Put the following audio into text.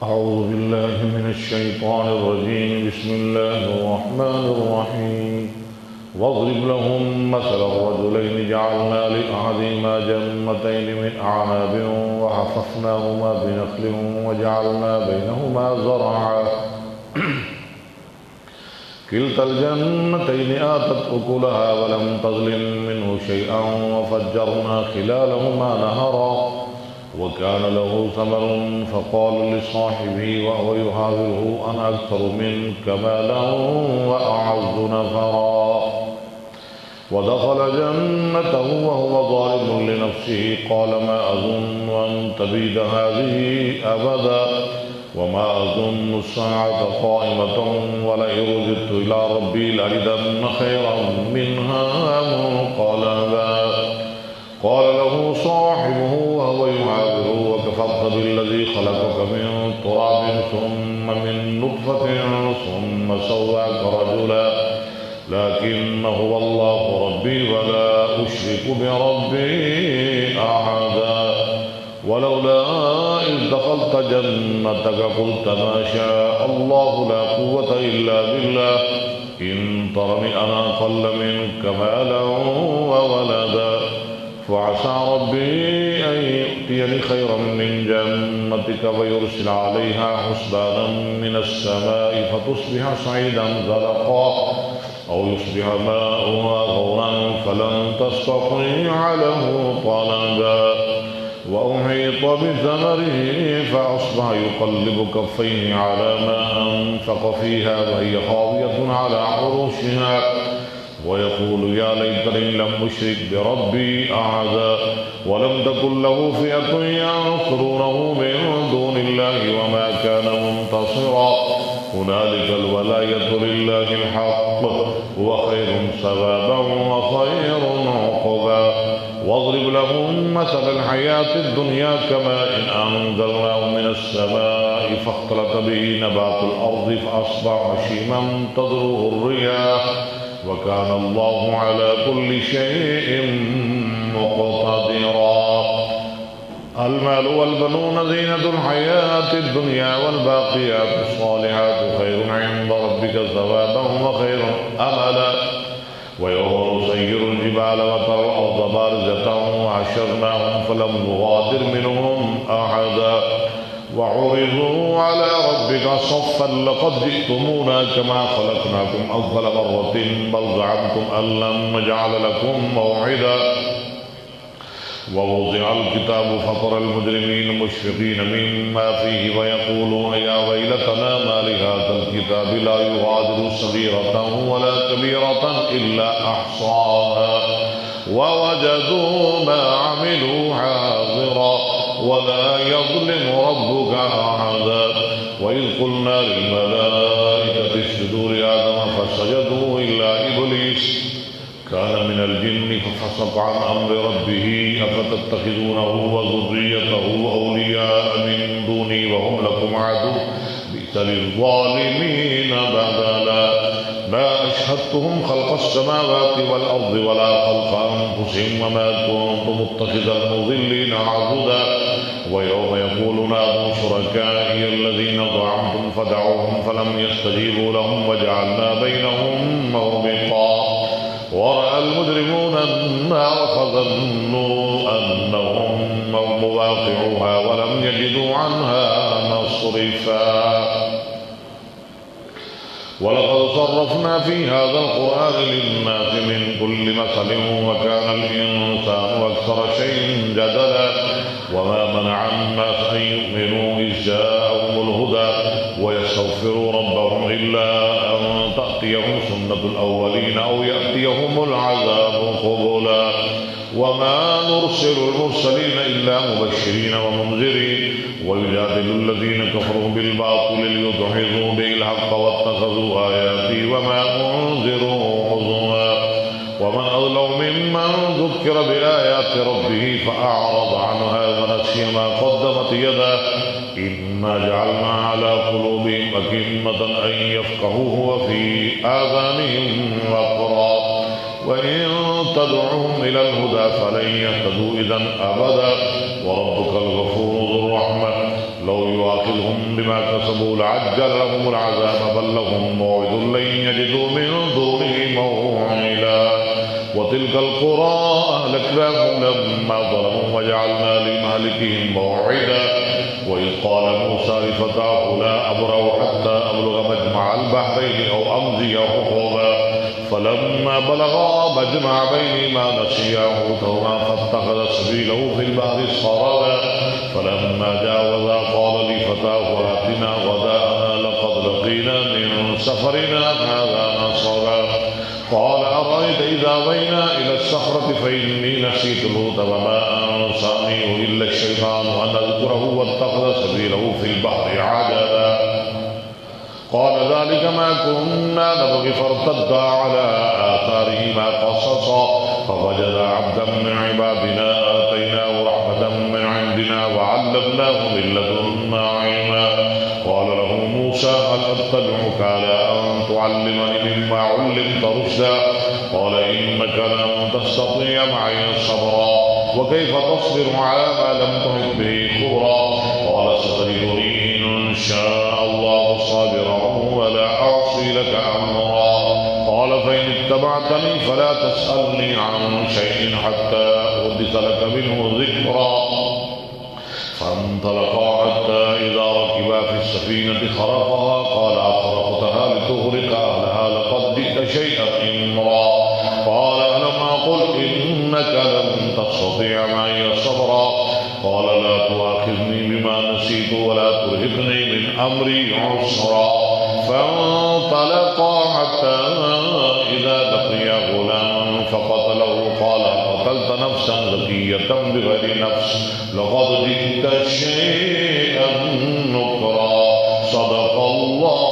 أعوذ بالله من الشيطان الرجيم. بسم الله الرحمن الرحيم. واضرب لهم مثل الرجلين جعلنا لأحدهما جنتين من أعناب وحففناهما بنخل وجعلنا بينهما زرعا كلتا الجنتين آتت أكلها ولم تظلم منه شيئا وفجرنا خلالهما نهرا وكان له ثمر فقال لصاحبه وهو يحاوره أنا أكثر منك مالا وأعز نفرا ودخل جنته وهو ظالم لنفسه قال ما أظن أن تبيد هذه أبدا وما أظن الساعة قائمة ولئن رددت إلى ربي لأجدن خيرا منها منقلبا قال له صاحبه وهو يحاوره وكفرت بالذي خلقك من تراب ثم من نطفة ثم سواك رجلا لكن هو الله ربي ولا أشرك بربي أحدا ولولا إذ دخلت جنتك قلت ما شاء الله لا قوة إلا بالله إن ترني أنا أقل منك مالا وولدا فعسى ربي أن يؤتيني خيرا من جنتك ويرسل عليها حسبانا من السماء فتصبح صعيدا زلقا أو يصبح ماؤها غورا فلن تستطيع له طلبا وأحيط بثمره فأصبح يقلب كفيه على ما أنفق فيها وهي خاوية على عروشها ويقول يا ليتني لم أشرك بربي أحدا ولم تكن له فئة ينصرونه من دون الله وما كان منتصرا هنالك الولاية لله الحق هو خير ثوابا وخير عقبا واضرب لهم مثل الحياة الدنيا كماء أنزلناه من السماء فاختلط به نبات الأرض فأصبح هشيما تذروه الرياح وكان الله على كل شيء مقتدرا المال والبنون زينة الحياة الدنيا والباقيات الصالحات خير عند ربك ثوابا وخير أملا ويوم نسير الجبال وترى الأرض بارزة وحشرناهم فلم نغادر منهم أحدا وعرضوا على ربك صفا لقد جئتمونا كما خلقناكم أول مرة بل زعمتم أن لن نجعل لكم موعدا ووضع الكتاب فترى المجرمين مشفقين مما فيه ويقولون يا ويلتنا ما لهذا الكتاب لا يغادر صغيرة ولا كبيرة إلا أحصاها ووجدوا ما عملوا حاضرا ولا يظلم ربك أحدا وإذ قلنا للملائكة اسجدوا لآدم فسجدوا إلا إبليس كان من الجن ففسق عن أمر ربه أفتتخذونه وذريته أولياء من دوني وهم لكم عدو بئس للظالمين بدلا ما أشهدتهم خلق السماوات والأرض ولا خلق أنفسهم وما كنت متخذ المضلين عضدا ويوم يقول نادوا شركائي الذين زعمتم فدعوهم فلم يستجيبوا لهم وجعلنا بينهم موبقا ورأى المجرمون النار فظنوا أنهم مواقعوها ولم يجدوا عنها مصرفا ولقد صرفنا في هذا القرآن للناس من كل مثل وكان الإنسان أكثر شيء جدلا وما منع الناس أن يؤمنوا إذ جاءهم الهدى ويستغفروا ربهم إلا أن تأتيهم سنة الأولين أو يأتيهم العذاب قبلا وما نرسل المرسلين إلا مبشرين ومنذرين ويجادل الذين كفروا بالباطل ليدحضوا به الحق واتخذوا آياتي وما أنذروا هزوا ومن أظلم ممن ذكر بآيات ربه فأعرض عنها ونسي ما قدمت يداه إنا جعلنا على قلوبهم أكنة أن يفقهوه وفي آذانهم وقرا وإن تدعوهم إلى الهدى فلن يهتدوا إذا أبدا وربك الغفور ذو الرحمة لو يؤاخذهم بما كسبوا لعجل لهم العذاب بل لهم موعد لن يجدوا من دونه موعدا وتلك القرى أهلكناهم لما ظلموا وجعلنا لمهلكهم موعدا وإذ قال موسى لفتاه لا أبرح حتى أبلغ مجمع البحرين أو أمضي حقوبا فلما بلغا مجمع بينهما نسيا حوتهما فاتخذ سبيله في البحر سربا فلما جاوزا قال لفتاه آتنا غداءنا لقد لقينا من سفرنا هذا نصبا قال أرأيت إذا أوينا إلى الصخرة فإني نسيت الحوت وما أنسانيه إلا الشيطان أن أذكره واتخذ سبيله في البحر عجبا قال ذلك ما كنا نبغي فارتدا على آثارهما قصصا فوجد عبدا من عبادنا آتيناه رحمة من عندنا وعلمناه من لدنا علما قال له موسى هل أتبعك على أن تعلمني مما علمت رشدا قال إنك لن تستطيع معي صبرا وكيف تصبر على ما لم تحط به خبرا قال ستجدني إن شاء الله صابرا ولا أعصي لك أمرا قال فإن اتبعتني فلا تسألني عن شيء حتى أحدث لك منه ذكرا فانطلقا حتى إذا ركبا في السفينة خرقها قال أخرقتها لتغرق أهلها لقد جئت شيئا إمرا قال ألم أقل إنك لن تستطيع معي صبرا قال لا تؤاخذني بما نسيت ولا ترهقني من أمري عسرا فانطلقا حتى إذا لقيا غلاما فقتله قال قتلت نفسا زكية بغير نفس لقد جئت شيئا نكرا صدق الله